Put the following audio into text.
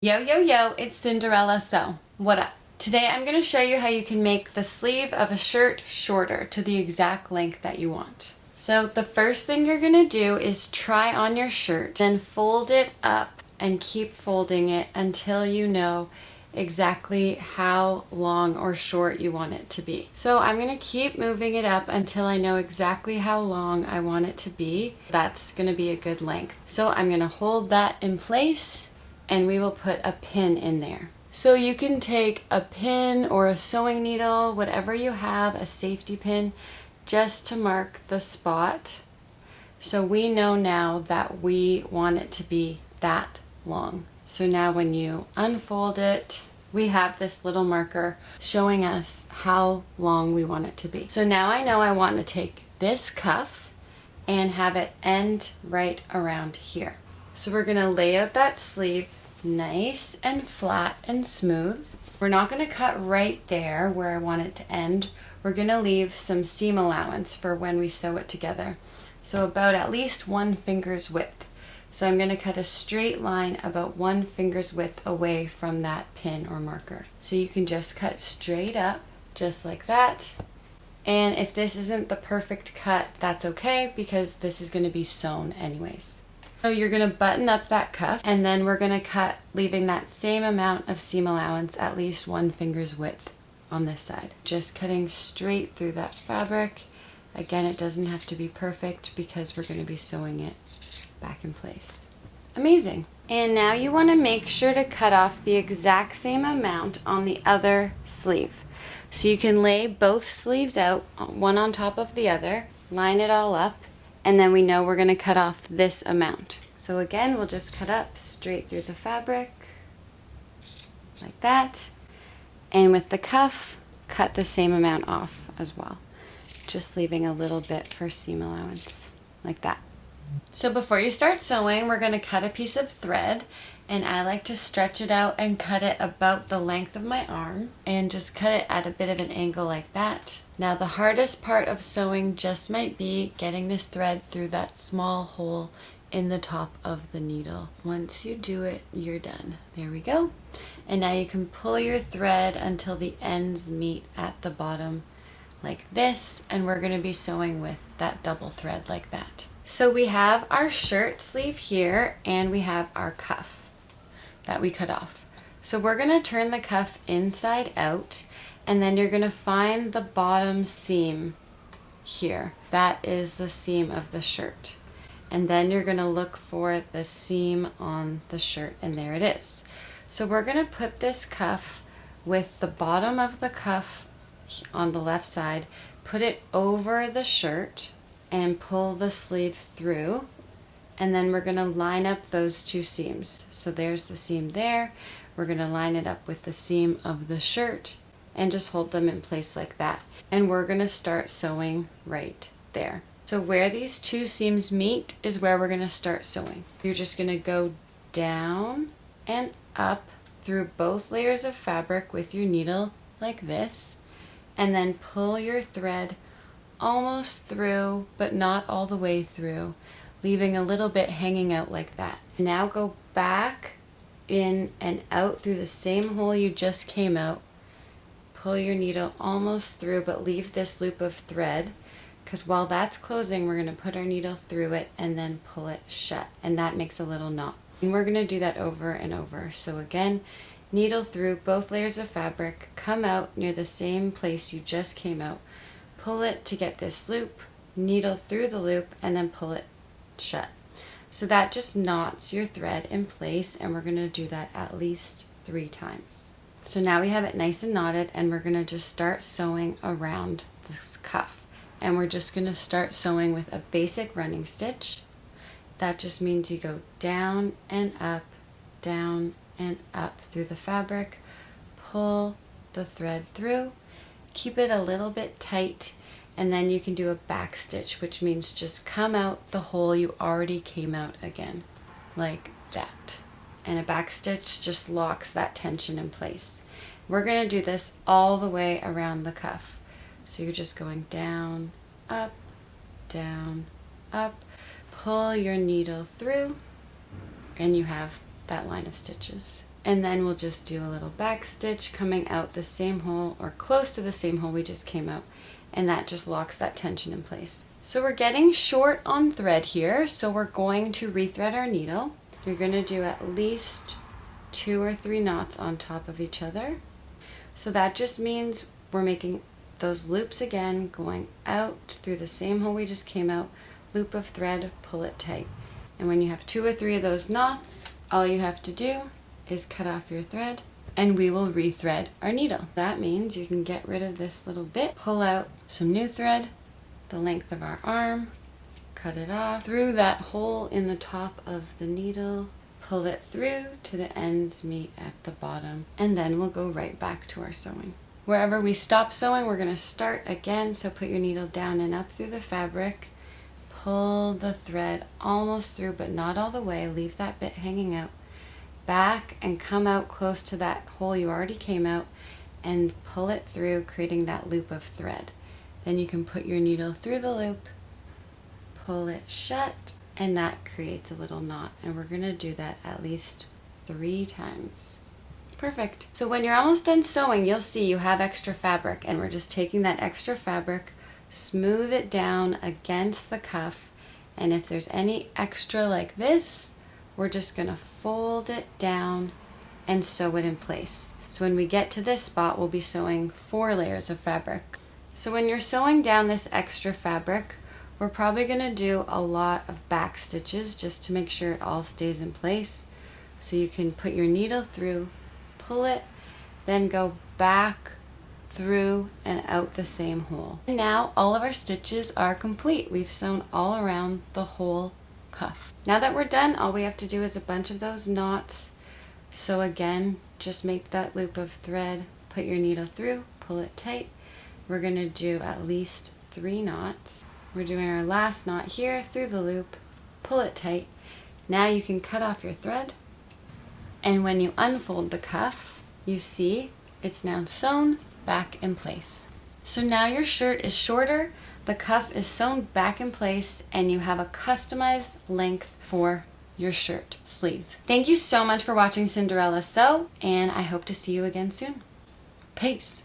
Yo, yo, yo, it's Cinderella. So, what up? Today I'm going to show you how you can make the sleeve of a shirt shorter to the exact length that you want. So the first thing you're going to do is try on your shirt, then fold it up and keep folding it until you know exactly how long or short you want it to be. So I'm going to keep moving it up until I know exactly how long I want it to be. That's going to be a good length. So I'm going to hold that in place and we will put a pin in there. So you can take a pin or a sewing needle, whatever you have, a safety pin, just to mark the spot. So we know now that we want it to be that long. So now when you unfold it, we have this little marker showing us how long we want it to be. So now I know I want to take this cuff and have it end right around here. So we're going to lay out that sleeve nice and flat and smooth. We're not going to cut right there where I want it to end. We're going to leave some seam allowance for when we sew it together. So about at least 1 finger's width. So I'm going to cut a straight line about 1 finger's width away from that pin or marker. So you can just cut straight up, just like that. And if this isn't the perfect cut, that's okay, because this is going to be sewn anyways. So you're going to button up that cuff, and then we're going to cut, leaving that same amount of seam allowance, at least 1 finger's width on this side. Just cutting straight through that fabric. Again, it doesn't have to be perfect because we're going to be sewing it back in place. Amazing. And now you want to make sure to cut off the exact same amount on the other sleeve. So you can lay both sleeves out, one on top of the other, line it all up, and then we know we're going to cut off this amount. So again, we'll just cut up straight through the fabric, like that. And with the cuff, cut the same amount off as well. Just leaving a little bit for seam allowance, like that. So before you start sewing, we're going to cut a piece of thread, and I like to stretch it out and cut it about the length of my arm, and just cut it at a bit of an angle like that. Now the hardest part of sewing just might be getting this thread through that small hole in the top of the needle. Once you do it, you're done. There we go. And now you can pull your thread until the ends meet at the bottom like this, and we're going to be sewing with that double thread like that. So we have our shirt sleeve here, and we have our cuff that we cut off. So we're going to turn the cuff inside out, and then you're going to find the bottom seam here. That is the seam of the shirt. And then you're going to look for the seam on the shirt, and there it is. So we're going to put this cuff with the bottom of the cuff on the left side, put it over the shirt, and pull the sleeve through. And then we're going to line up those 2 seams. So there's the seam there. We're going to line it up with the seam of the shirt and just hold them in place like that. And we're going to start sewing right there. So where these 2 seams meet is where we're going to start sewing. You're just going to go down and up through both layers of fabric with your needle like this, and then pull your thread almost through, but not all the way through, leaving a little bit hanging out like that. Now go back in and out through the same hole you just came out. Pull your needle almost through, but leave this loop of thread, because while that's closing, we're going to put our needle through it and then pull it shut, and that makes a little knot. And we're going to do that over and over. So again, needle through both layers of fabric, come out near the same place you just came out, pull it to get this loop, needle through the loop, and then pull it shut. So that just knots your thread in place, and we're going to do that at least 3 times. So now we have it nice and knotted, and we're going to just start sewing around this cuff. And we're just going to start sewing with a basic running stitch. That just means you go down and up through the fabric, pull the thread through, keep it a little bit tight, and then you can do a back stitch, which means just come out the hole you already came out again, like that. And a back stitch just locks that tension in place. We're going to do this all the way around the cuff. So you're just going down, up, pull your needle through, and you have that line of stitches. And then we'll just do a little back stitch coming out the same hole or close to the same hole we just came out, and that just locks that tension in place. So we're getting short on thread here, so we're going to rethread our needle. You're going to do at least 2 or 3 knots on top of each other. So that just means we're making those loops again, going out through the same hole we just came out, loop of thread, pull it tight. And when you have 2 or 3 of those knots, all you have to do is cut off your thread and we will rethread our needle. That means you can get rid of this little bit, pull out some new thread, the length of our arm, cut it off through that hole in the top of the needle, pull it through to the ends meet at the bottom, and then we'll go right back to our sewing. Wherever we stop sewing, we're going to start again, so put your needle down and up through the fabric, pull the thread almost through but not all the way, leave that bit hanging out, back and come out close to that hole you already came out and pull it through, creating that loop of thread. Then you can put your needle through the loop, pull it shut, and that creates a little knot, and we're going to do that at least 3 times. Perfect. So when you're almost done sewing, you'll see you have extra fabric, and we're just taking that extra fabric, smooth it down against the cuff, and if there's any extra like this, we're just going to fold it down and sew it in place. So when we get to this spot, we'll be sewing 4 layers of fabric. So when you're sewing down this extra fabric, we're probably going to do a lot of back stitches just to make sure it all stays in place. So you can put your needle through, pull it, then go back through and out the same hole. And now all of our stitches are complete. We've sewn all around the whole cuff. Now that we're done, all we have to do is a bunch of those knots. So again, just make that loop of thread, put your needle through, pull it tight. We're going to do at least 3 knots. We're doing our last knot here through the loop, pull it tight. Now you can cut off your thread, and when you unfold the cuff, you see it's now sewn back in place. So now your shirt is shorter, the cuff is sewn back in place, and you have a customized length for your shirt sleeve. Thank you so much for watching Cinderella Sew, and I hope to see you again soon. Peace.